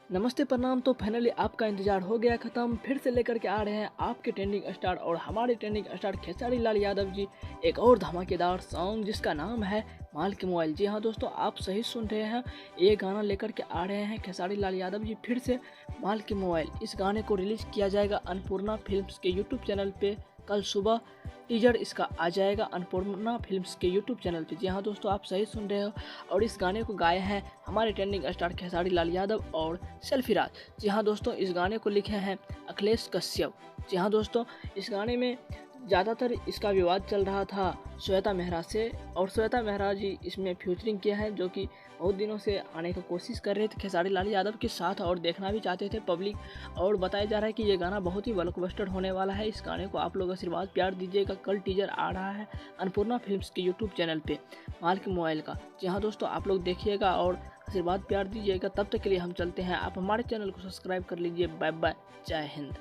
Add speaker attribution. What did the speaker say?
Speaker 1: नमस्ते प्रणाम। तो फाइनली आपका इंतजार हो गया ख़त्म। फिर से लेकर के आ रहे हैं आपके ट्रेंडिंग स्टार और हमारे ट्रेंडिंग स्टार खेसारी लाल यादव जी एक और धमाकेदार सॉन्ग जिसका नाम है माल के मोबाइल। जी हाँ दोस्तों, आप सही सुन रहे हैं, ये गाना लेकर के आ रहे हैं खेसारी लाल यादव जी फिर से माल के मोबाइल। इस गाने को रिलीज़ किया जाएगा अन्नपूर्णा फिल्म्स के यूट्यूब चैनल पे। कल सुबह टीजर इसका आ जाएगा अन्नपूर्णा फिल्म्स के यूट्यूब चैनल पे। जी हाँ दोस्तों, आप सही सुन रहे हो, और इस गाने को गाए हैं हमारे ट्रेंडिंग स्टार खेसारी लाल यादव और सेल्फी राज। जी हाँ दोस्तों, इस गाने को लिखे हैं अखिलेश कश्यप। जी हाँ दोस्तों, इस गाने में ज़्यादातर इसका विवाद चल रहा था श्वेता मेहरा से, और श्वेता मेहरा जी इसमें फ्यूचरिंग किया है, जो कि बहुत दिनों से आने की कोशिश कर रहे थे खेसारी लाल यादव के साथ और देखना भी चाहते थे पब्लिक। और बताया जा रहा है कि ये गाना बहुत ही ब्लॉकबस्टर होने वाला है। इस गाने को आप लोग आशीर्वाद प्यार दीजिएगा। कल टीजर आ रहा है अन्नपूर्णा फिल्म्स के यूट्यूब चैनल पे माल के मोबाइल का। जी हाँ दोस्तों, आप लोग देखिएगा और आशीर्वाद प्यार दीजिएगा। तब तक के लिए हम चलते हैं, आप हमारे चैनल को सब्सक्राइब कर लीजिए। बाय बाय, जय हिंद।